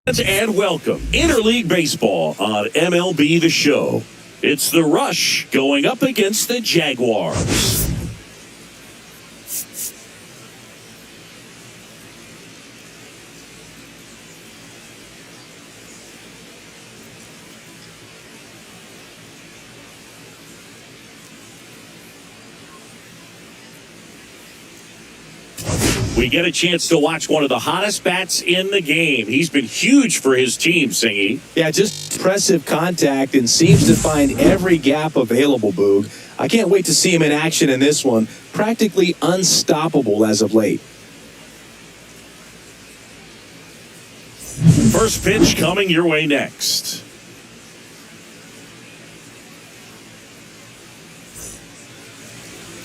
And welcome Interleague Baseball on MLB The Show. It's the Rush going up against the Jaguars. We get a chance to watch one of the hottest bats in the game. He's been huge for his team, Singy. Yeah, just impressive contact and seems to find every gap available, Boog. I can't wait to see him in action in this one. Practically unstoppable as of late. First pitch coming your way next.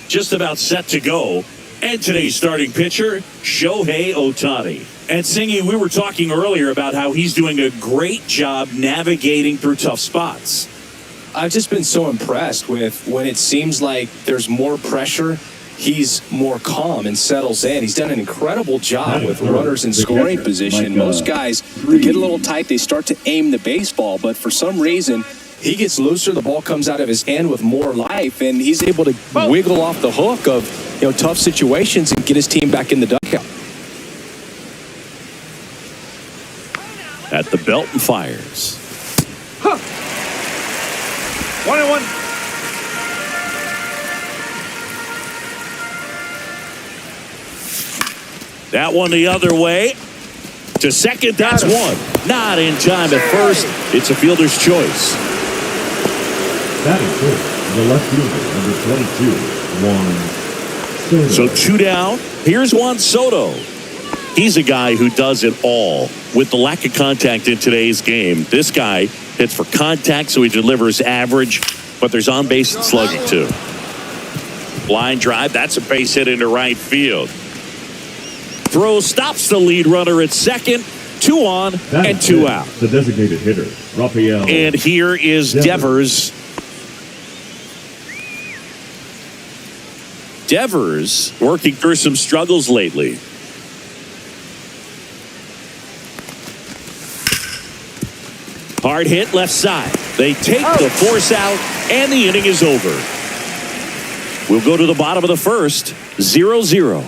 Just about set to go. And today's starting pitcher, Shohei Ohtani. And Singy, we were talking earlier about how he's doing a great job navigating through tough spots. I've just been so impressed with when it seems like there's more pressure, he's more calm and settles in. He's done an incredible job with runners in scoring position. Most guys, they get a little tight, they start to aim the baseball, but for some reason, he gets looser, the ball comes out of his hand with more life, and he's able to wiggle off the hook of tough situations and get his team back in the dugout. At the belt and fires. 1-1. That one the other way. To second, that's one. Not in time at first. It's a fielder's choice. That is good. The left fielder, number 22, Juan Soto. So two down. Here's Juan Soto. He's a guy who does it all. With the lack of contact in today's game, this guy hits for contact, so he delivers average, but there's on-base and slugging too. Line drive, that's a base hit into right field. Throw stops the lead runner at second. 2 on and 2 out. The designated hitter, Rafael. And here is Devers. Devers working through some struggles lately. Hard hit left side. They take the force out, and the inning is over. We'll go to the bottom of the first, 0-0.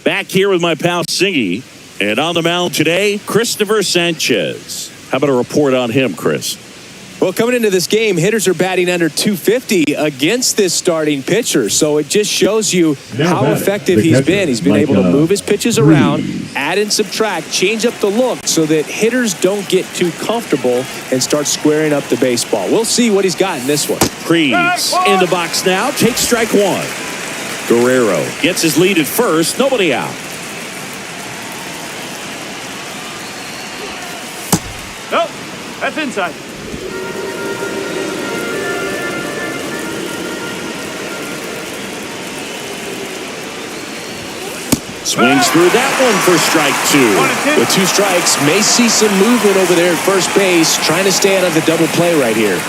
Back here with my pal Singy, and on the mound today, Christopher Sanchez. How about a report on him, Chris? Well, coming into this game, hitters are batting under 250 against this starting pitcher. So it just shows you how effective he's been. He's been able to move his pitches around, add and subtract, change up the look so that hitters don't get too comfortable and start squaring up the baseball. We'll see what he's got in this one. Prees in the box now, takes strike one. Guerrero gets his lead at first, nobody out. Nope, that's inside. Swings through that one for strike two. With 2 strikes, may see some movement over there at first base, trying to stay out of the double play right here.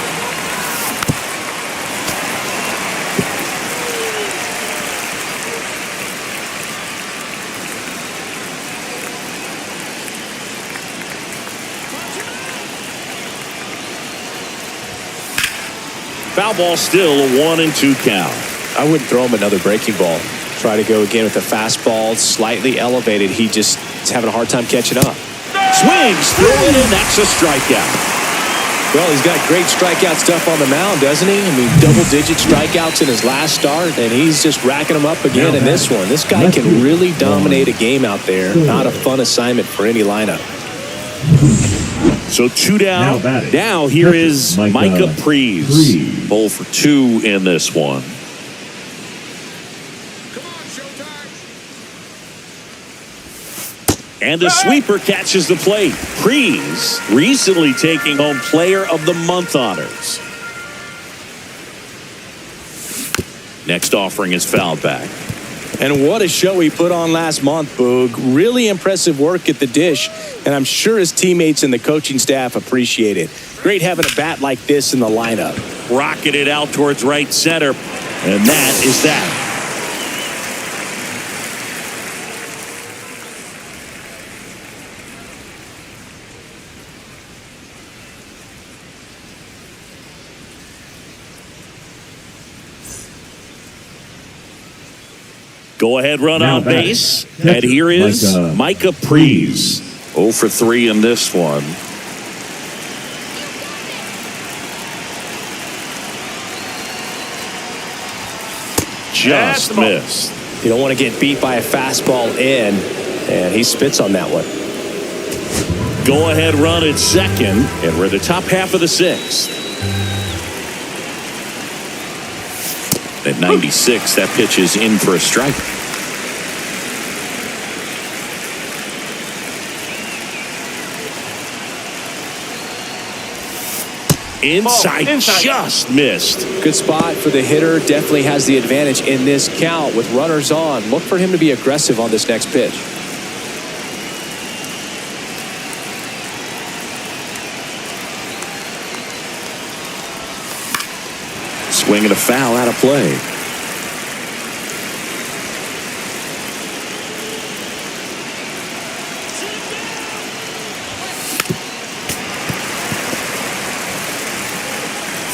Foul ball, still a 1-2 count. I wouldn't throw him another breaking ball. Try to go again with the fastball, slightly elevated. He just is having a hard time catching up. Swings through it, and that's a strikeout. Well, he's got great strikeout stuff on the mound, doesn't he? I mean, double-digit strikeouts in his last start, and he's just racking them up again in this one. This guy can really dominate a game out there. Not a fun assignment for any lineup. So 2 down. Now here is Micah Prees. 0 for 2 in this one. And the sweeper catches the plate. Prees recently taking home Player of the Month honors. Next offering is fouled back. And what a show he put on last month, Boog. Really impressive work at the dish, and I'm sure his teammates and the coaching staff appreciate it. Great having a bat like this in the lineup. Rocketed out towards right center, and that is that. Go ahead, run Now on batting, base. catcher, And here is Micah Prees. Prees. 0 for 3 in this one. Just missed. You don't want to get beat by a fastball in, and he spits on that one. Go ahead, run at second, and we're in the top half of the sixth. At 96, that pitch is in for a strike. Inside, just missed. Good spot for the hitter. Definitely has the advantage in this count with runners on. Look for him to be aggressive on this next pitch. Swing and a foul out of play.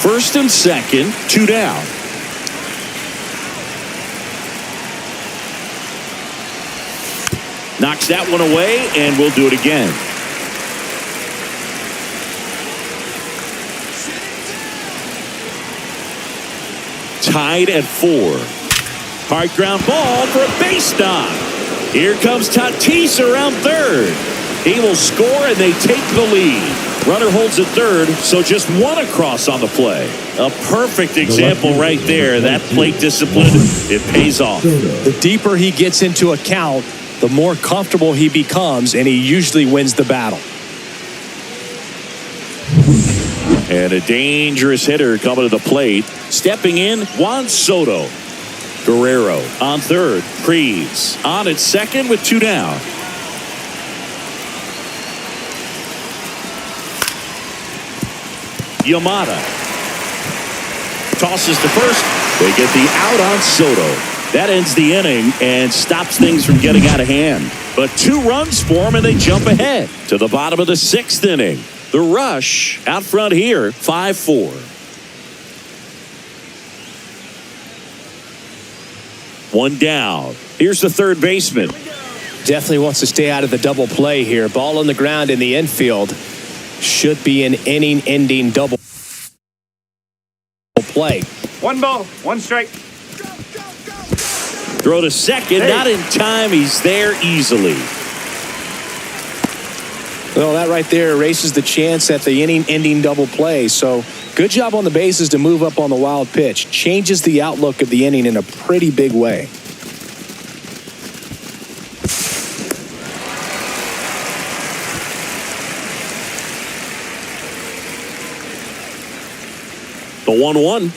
First and second, 2 down. Knocks that one away, and we'll do it again. Tied at 4. Hard ground ball for a base knock. Here comes Tatis around third. He will score, and they take the lead. Runner holds at third, so just one across on the play. A perfect example right there. That plate discipline, it pays off. The deeper he gets into a count, the more comfortable he becomes, and he usually wins the battle. And a dangerous hitter coming to the plate. Stepping in, Juan Soto. Guerrero on third. Prees on at second with 2 down. Yamada tosses to first. They get the out on Soto. That ends the inning and stops things from getting out of hand. But 2 runs for them, and they jump ahead to the bottom of the 6th inning. The Rush out front here, 5-4. 1 down. Here's the third baseman. Definitely wants to stay out of the double play here. Ball on the ground in the infield. Should be an inning-ending double play. 1 ball, 1 strike. Throw to second, not in time. He's there easily. Well, that right there erases the chance at the inning-ending double play. So good job on the bases to move up on the wild pitch. Changes the outlook of the inning in a pretty big way. The 1-1.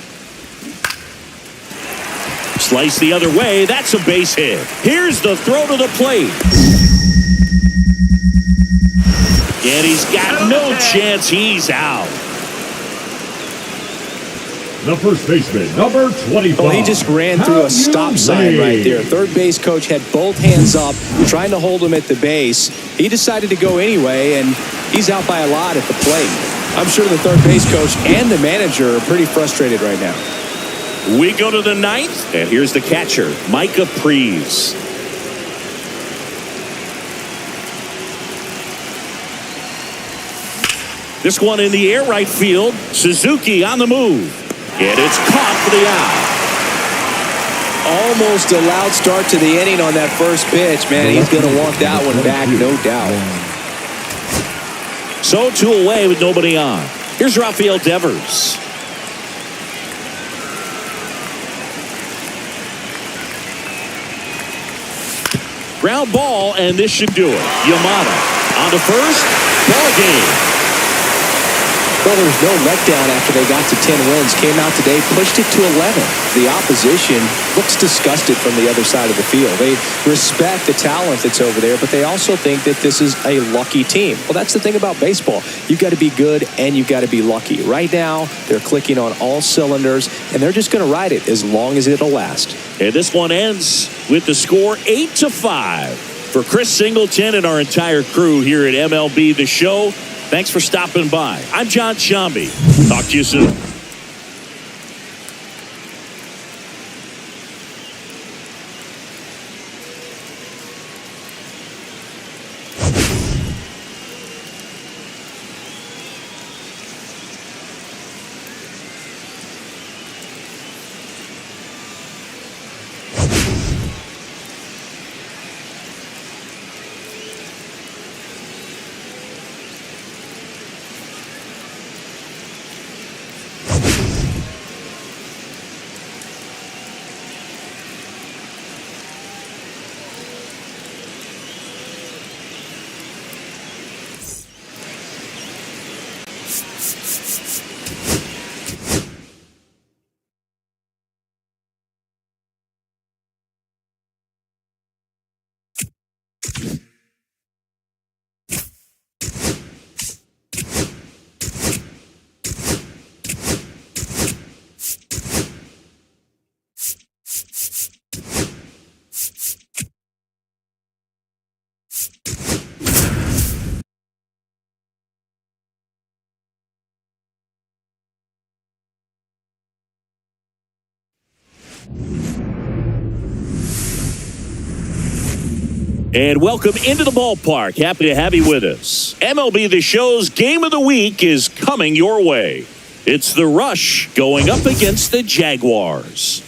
Slice the other way. That's a base hit. Here's the throw to the plate. And he's got no chance. He's out. The first baseman, number 25. Well, he just ran through a stop sign right there. Third base coach had both hands up, trying to hold him at the base. He decided to go anyway, and he's out by a lot at the plate. I'm sure the third base coach and the manager are pretty frustrated right now. We go to the 9th, and here's the catcher, Micah Prees. This one in the air right field. Suzuki on the move. And it's caught for the out. Almost a loud start to the inning on that first pitch. Man, he's going to want that one back, no doubt. So 2 away with nobody on. Here's Rafael Devers. Ground ball, and this should do it. Yamada on to first. Ball game. Well, there was no letdown after they got to 10 wins. Came out today, pushed it to 11. The opposition looks disgusted from the other side of the field. They respect the talent that's over there, but they also think that this is a lucky team. Well, that's the thing about baseball. You've got to be good and you've got to be lucky. Right now, they're clicking on all cylinders, and they're just going to ride it as long as it'll last. And this one ends with the score 8-5. For Chris Singleton and our entire crew here at MLB The Show, thanks for stopping by. I'm John Shambi. Talk to you soon. And welcome into the ballpark. Happy to have you with us. MLB The Show's Game of the Week is coming your way. It's the Rush going up against the Jaguars.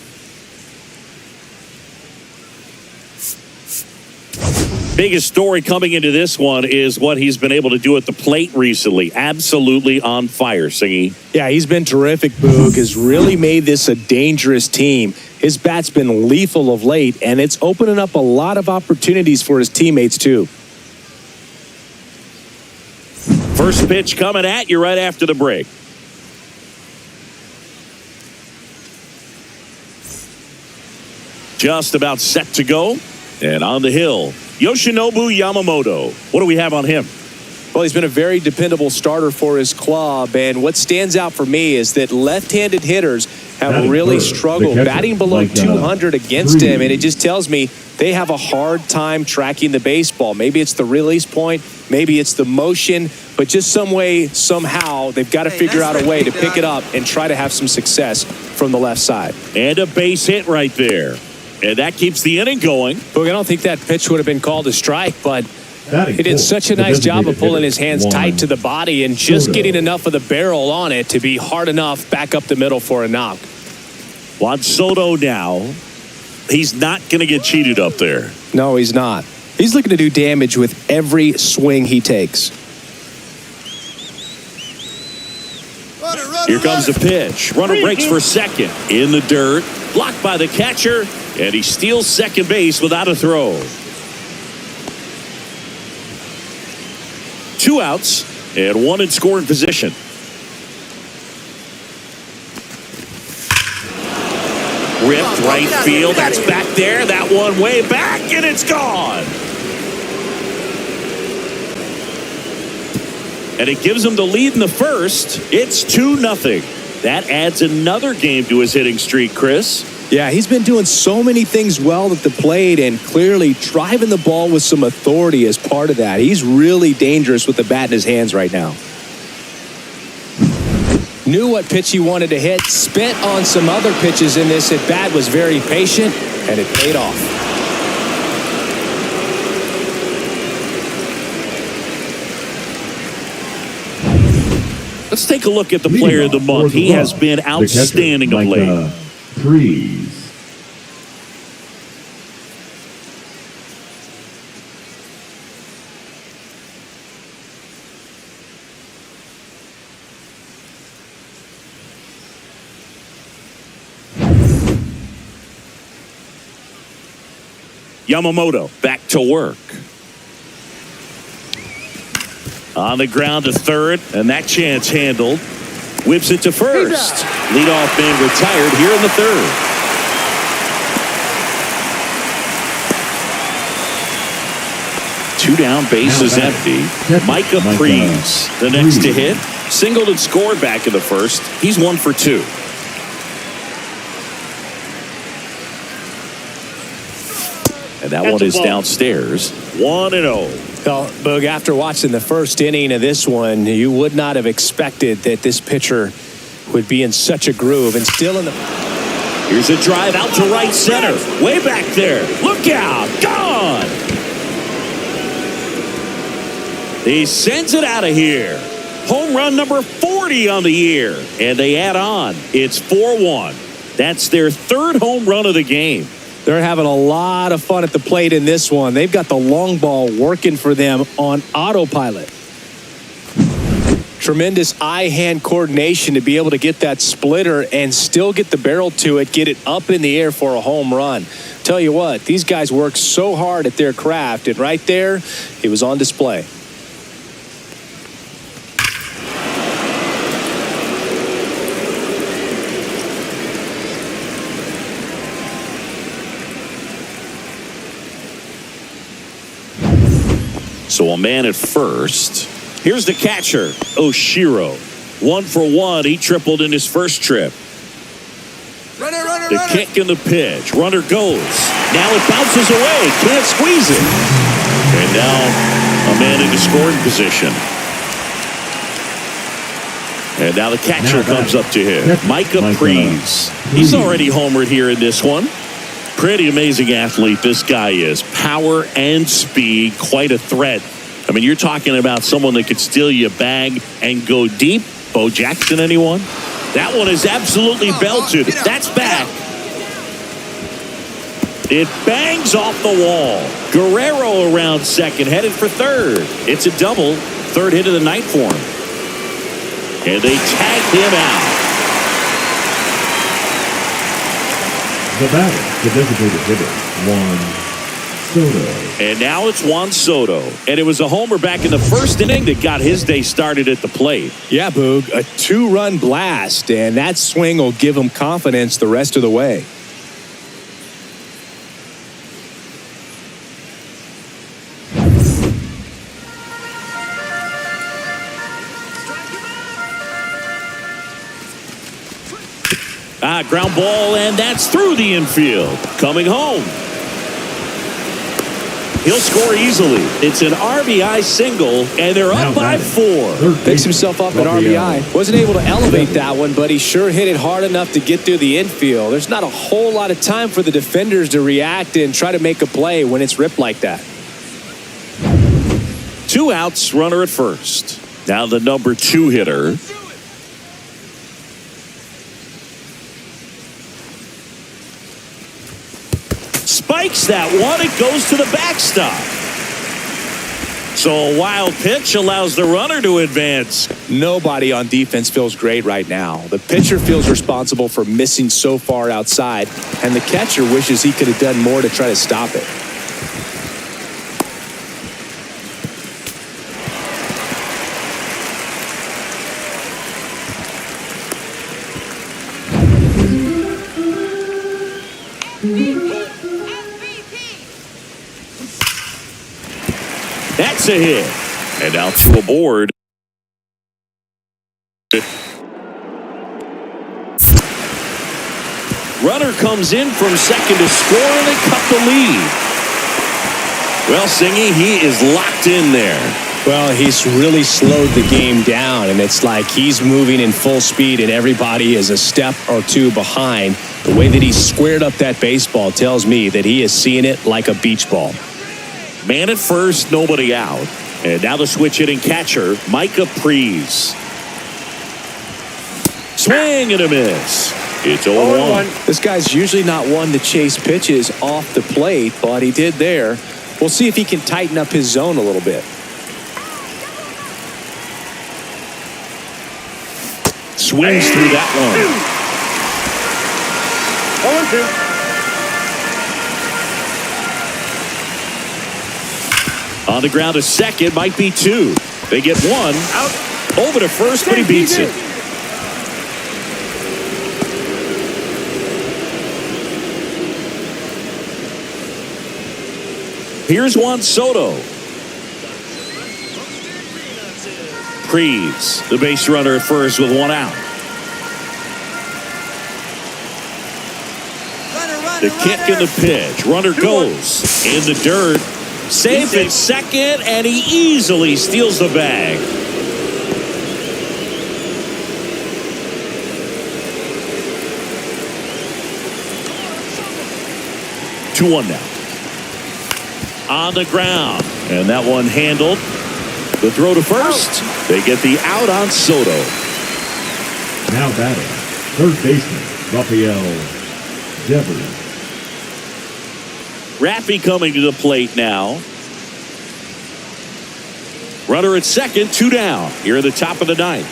Biggest story coming into this one is what he's been able to do at the plate recently. Absolutely on fire, Singy. Yeah, he's been terrific, Boog. Has really made this a dangerous team. His bat's been lethal of late, and it's opening up a lot of opportunities for his teammates, too. First pitch coming at you right after the break. Just about set to go. And on the hill, Yoshinobu Yamamoto. What do we have on him? Well, he's been a very dependable starter for his club, and what stands out for me is that left-handed hitters have really struggled batting below 200 against him, and it just tells me they have a hard time tracking the baseball. Maybe it's the release point, maybe it's the motion, but just some way, somehow, they've got to figure out a way to pick it up and try to have some success from the left side. And a base hit right there. And that keeps the inning going. Look, I don't think that pitch would have been called a strike, but he did such a nice job of pulling his hands tight to the body and just getting enough of the barrel on it to be hard enough back up the middle for a knock. Juan Soto now, he's not going to get cheated up there. No, he's not. He's looking to do damage with every swing he takes. Here comes the pitch. Runner breaks for second. In the dirt. Blocked by the catcher. And he steals second base without a throw. 2 outs and 1 in scoring position. Ripped right field. That's back there. That one way back, and it's gone. And it gives him the lead in the first. It's 2-0. That adds another game to his hitting streak, Chris. Yeah, he's been doing so many things well at the plate and clearly driving the ball with some authority as part of that. He's really dangerous with the bat in his hands right now. Knew what pitch he wanted to hit, spent on some other pitches in this at bat, was very patient, and it paid off. Let's take a look at the player of the month. He has been outstanding of late. Freeze. Yamamoto back to work. On the ground to third, and that chance handled. Whips it to first. Leadoff man retired here in the third. Two down, bases empty. Micah Prees, the next to hit. Singled and scored back in the first. He's 1 for 2. And that one is downstairs. 1-0. Well, Boog, after watching the first inning of this one, you would not have expected that this pitcher would be in such a groove and still in the... Here's a drive out to right center. Way back there. Look out. Gone. He sends it out of here. Home run number 40 on the year. And they add on. It's 4-1. That's their third home run of the game. They're having a lot of fun at the plate in this one. They've got the long ball working for them on autopilot. Tremendous eye-hand coordination to be able to get that splitter and still get the barrel to it, get it up in the air for a home run. Tell you what, these guys work so hard at their craft, and right there, it was on display. So a man at first. Here's the catcher, Oshiro. 1 for 1. He tripled in his first trip. The kick and the pitch. Runner goes. Now it bounces away. Can't squeeze it. And now a man into scoring position. And now the catcher comes up to him. Micah Prees. He's already homered here in this one. Pretty amazing athlete this guy is. Power and speed, quite a threat. I mean, you're talking about someone that could steal you a bag and go deep. Bo Jackson, anyone? That one is absolutely belted. That's back. It bangs off the wall. Guerrero around second, headed for third. It's a double. Third hit of the night for him. And they tag him out. The batter, the designated hitter, Juan Soto. And now it's Juan Soto. And it was a homer back in the first inning that got his day started at the plate. Yeah, Boog, a 2-run blast, and that swing will give him confidence the rest of the way. Ground ball, and that's through the infield. Coming home. He'll score easily. It's an RBI single, and they're up by 4. Picks himself up at RBI. Wasn't able to elevate that one, but he sure hit it hard enough to get through the infield. There's not a whole lot of time for the defenders to react and try to make a play when it's ripped like that. 2 outs, runner at first. Now the number 2 hitter. Spikes that one. It goes to the backstop. So a wild pitch allows the runner to advance. Nobody on defense feels great right now. The pitcher feels responsible for missing so far outside, and the catcher wishes he could have done more to try to stop it. That's a hit. And out to a board. Runner comes in from second to score, and they cut the lead. Well, Singy, he is locked in there. Well, he's really slowed the game down, and it's like he's moving in full speed, and everybody is a step or two behind. The way that he squared up that baseball tells me that he is seeing it like a beach ball. Man at first, nobody out. And now the switch hitting catcher, Micah Prees. Swing and a miss. It's 0-1. This guy's usually not one to chase pitches off the plate, but he did there. We'll see if he can tighten up his zone a little bit. Swings through that one. 0-2. On the ground to second, might be 2. They get one out over to first, but he beats it. Here's Juan Soto. Prees, the base runner at first with one out. The kick and the pitch. Runner goes in the dirt. Safe at second, and he easily steals the bag. Two one now. On the ground, and that one handled. The throw to first. They get the out on Soto. Now batting, third baseman, Rafael Devers. Raffy coming to the plate now. Runner at second, two down. Here at the top of the ninth.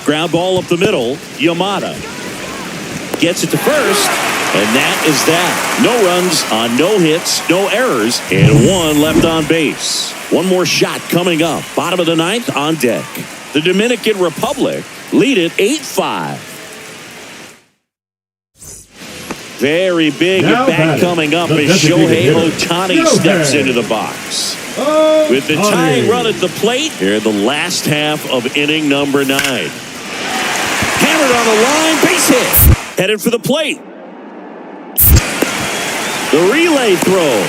Ground ball up the middle. Yamada gets it to first, and that is that. No runs on no hits, no errors, and one left on base. One more shot coming up. Bottom of the ninth on deck. The Dominican Republic lead it 8-5. Very big at bat coming up as Shohei Ohtani steps into the box. With the tying run at the plate here in the last half of inning number 9. Hammered on the line, base hit. Headed for the plate. The relay throw.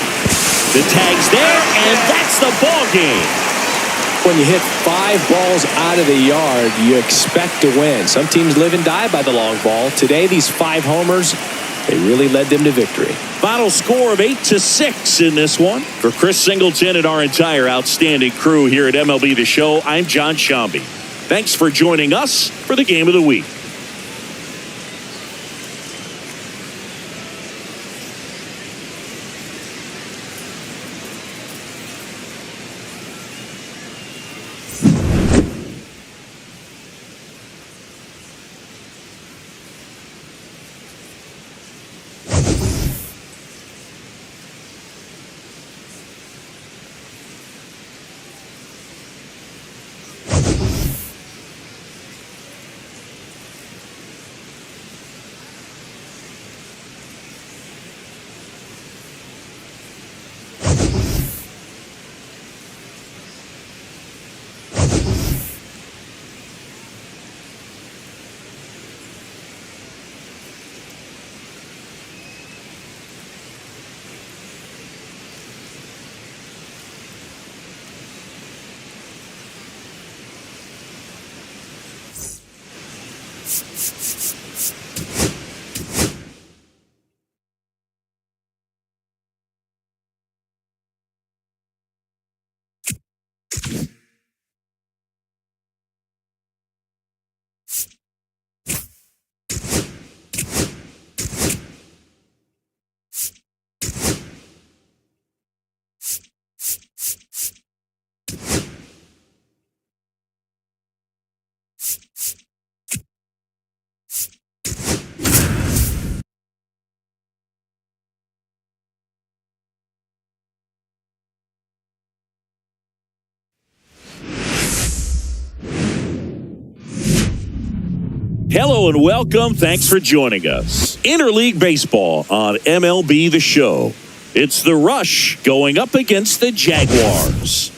The tag's there, and that's the ball game. When you hit 5 balls out of the yard, you expect to win. Some teams live and die by the long ball. Today, these 5 homers, they really led them to victory. Final score of 8-6 in this one. For Chris Singleton and our entire outstanding crew here at MLB The Show, I'm John Shambi. Thanks for joining us for the Game of the Week. Hello and welcome. Thanks for joining us. Interleague Baseball on MLB The Show. It's the Rush going up against the Jaguars.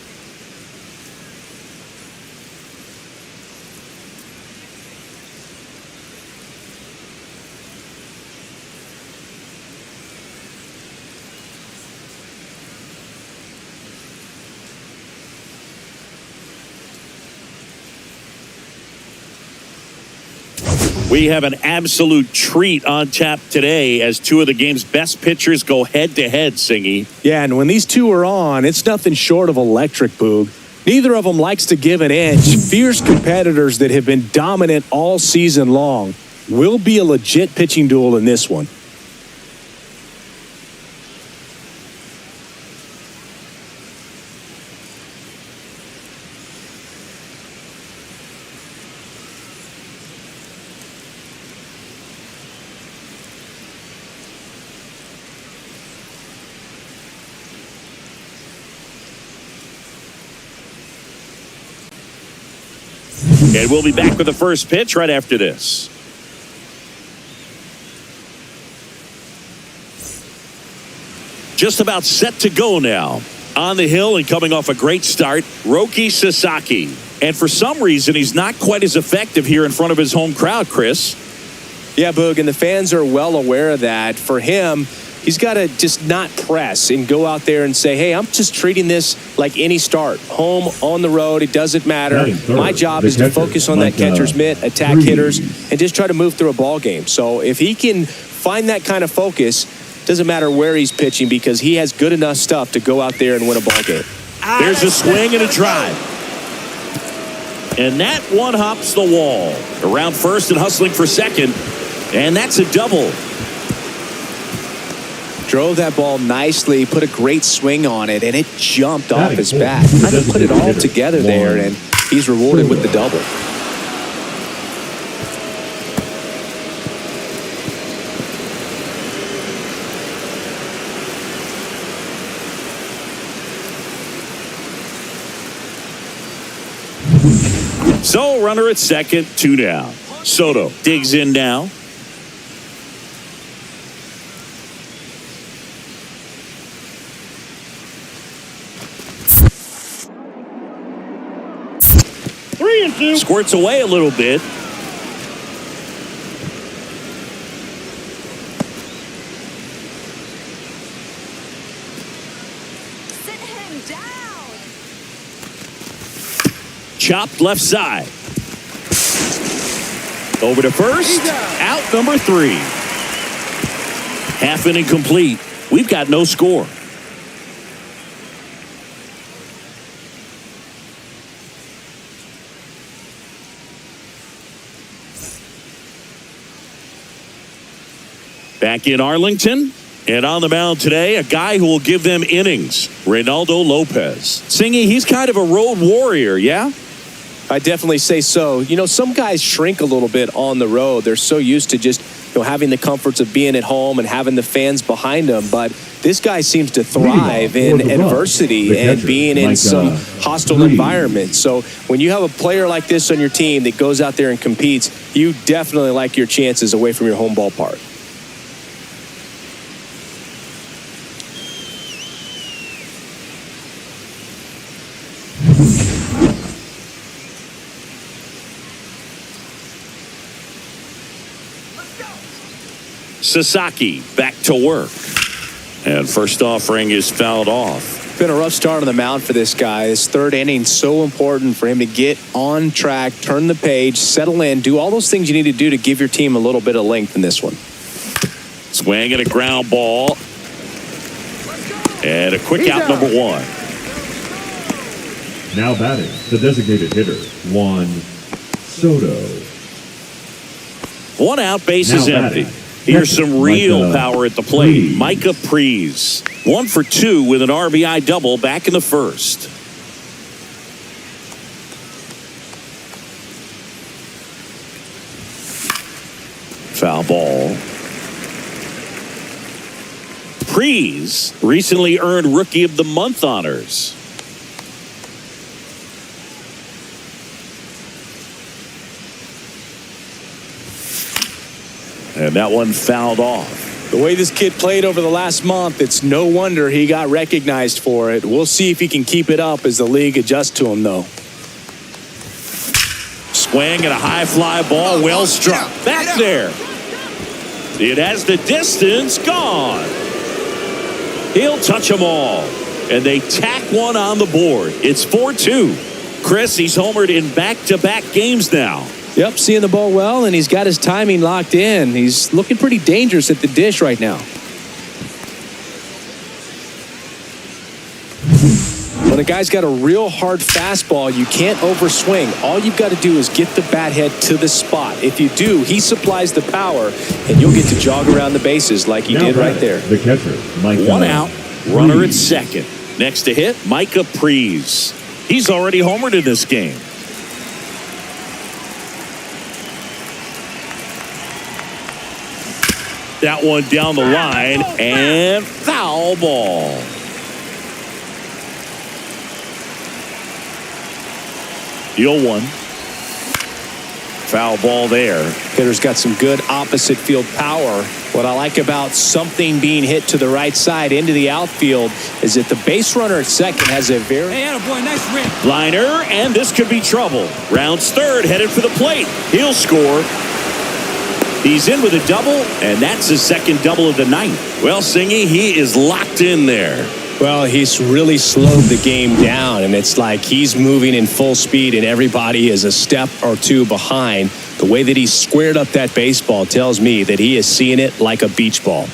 We have an absolute treat on tap today as two of the game's best pitchers go head-to-head, Singy. Yeah, and when these two are on, it's nothing short of electric, Boog. Neither of them likes to give an inch. Fierce competitors that have been dominant all season long. Will be a legit pitching duel in this one. And we'll be back with the first pitch right after this. Just about set to go now. On the hill and coming off a great start, Roki Sasaki. And for some reason, he's not quite as effective here in front of his home crowd, Chris. Yeah, Boog, and the fans are well aware of that. For him, he's got to just not press and go out there and say, hey, I'm just treating this like any start. Home, on the road, it doesn't matter. My job is to focus on that catcher's mitt, attack hitters, and just try to move through a ball game. So if he can find that kind of focus, doesn't matter where he's pitching because he has good enough stuff to go out there and win a ball game. There's a swing and a drive. And that one hops the wall. Around first and hustling for second. And that's a double. Drove that ball nicely, put a great swing on it, and it jumped off his bat. Kind of put it all together there, and he's rewarded with the double. So, runner at second, 2 down. Soto digs in now. Three and two. Squirts away a little bit. Sit him down. Chopped left side. Over to first. Out number 3. Half inning complete. We've got no score. Back in Arlington. And on the mound today, a guy who will give them innings, Reynaldo Lopez. Singy, he's kind of a road warrior, yeah? I definitely say so. You know, some guys shrink a little bit on the road. They're so used to just, having the comforts of being at home and having the fans behind them. But this guy seems to thrive in adversity and being in some hostile environments. So when you have a player like this on your team that goes out there and competes, you definitely like your chances away from your home ballpark. Sasaki back to work. And first offering is fouled off. Been a rough start on the mound for this guy. His third inning, so important for him to get on track, turn the page, settle in, do all those things you need to do to give your team a little bit of length in this one. Swing and a ground ball. And a quick out, number 1. Now batting, the designated hitter, Juan Soto. 1 out, base is empty. Here's some real power at the plate. Micah Prees, 1 for 2 with an RBI double back in the first. Foul ball. Prees recently earned Rookie of the Month honors. And that one fouled off. The way this kid played over the last month, it's no wonder he got recognized for it. We'll see if he can keep it up as the league adjusts to him, though. Swing and a high fly ball, well struck. Back there. It has the distance, gone. He'll touch them all. And they tack one on the board. It's 4-2. Chris, he's homered in back-to-back games now. Yep, seeing the ball well, and he's got his timing locked in. He's looking pretty dangerous at the dish right now. When a guy's got a real hard fastball, you can't overswing. All you've got to do is get the bat head to the spot. If you do, he supplies the power, and you'll get to jog around the bases like he did right there. The catcher, Micah 1 out, runner at second. Next to hit, Micah Prees. He's already homered in this game. That one down the line, and foul ball. The 0-1. Foul ball there. Hitter's got some good opposite field power. What I like about something being hit to the right side into the outfield is that the base runner at second has a very... Hey, attaboy, nice rip. Liner, and this could be trouble. Rounds third, headed for the plate. He'll score. He's in with a double, and that's his second double of the night. Well, Singy, he is locked in there. Well, he's really slowed the game down, and it's like he's moving in full speed, and everybody is a step or two behind. The way that he squared up that baseball tells me that he is seeing it like a beach ball.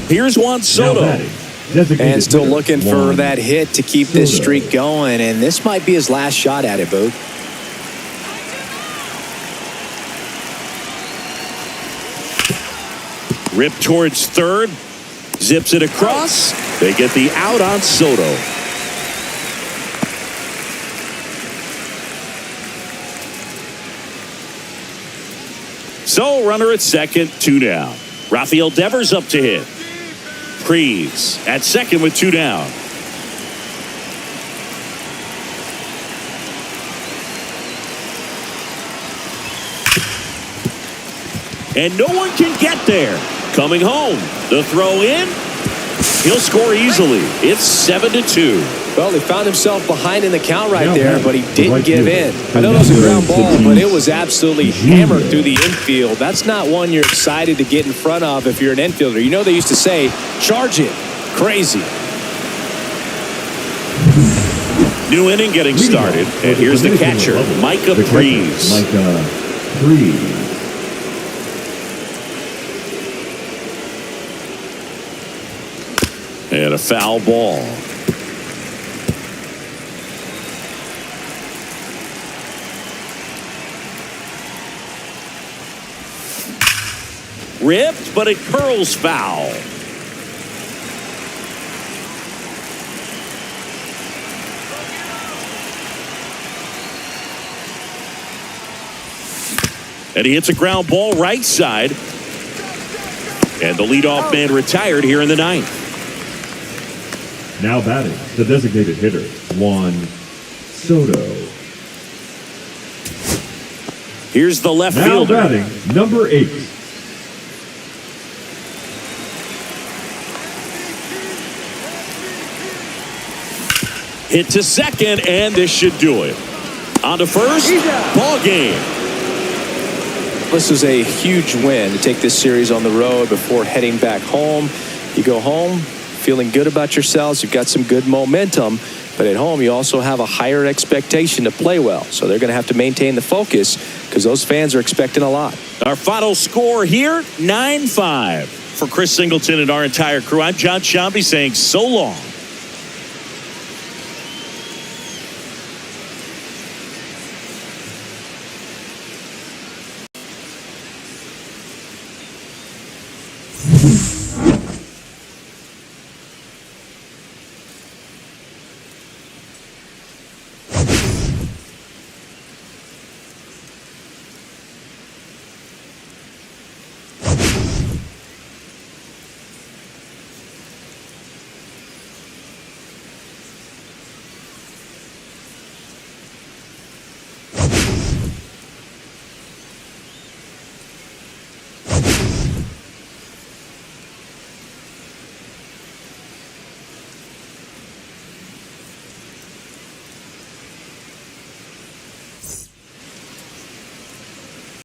Here's Juan Soto. And still looking for that hit to keep this streak going, and this might be his last shot at it, Boog. Rip towards third. Zips it across. They get the out on Soto. So, runner at second, 2 down. Rafael Devers up to hit. Prees at second with 2 down. And no one can get there. Coming home. The throw in. He'll score easily. It's 7-2. Well, he found himself behind in the count right there, but he didn't give in. I know it was a ground ball, but it was absolutely hammered through the infield. That's not one you're excited to get in front of if you're an infielder. You know they used to say, charge it. Crazy. New inning getting started. And here's the catcher, Micah Prees. And a foul ball. Ripped, but it curls foul. And he hits a ground ball right side. And the leadoff man retired here in the ninth. Now batting, the designated hitter, Juan Soto. Here's the left now fielder. Batting, number 8. Hit to second, and this should do it. On to first, ball game. This is a huge win to take this series on the road before heading back home. You go home feeling good about yourselves. You've got some good momentum, but at home you also have a higher expectation to play well. So they're going to have to maintain the focus because those fans are expecting a lot. Our final score here, 9-5. For Chris Singleton and our entire crew, I'm John Shambi saying so long. Hmm.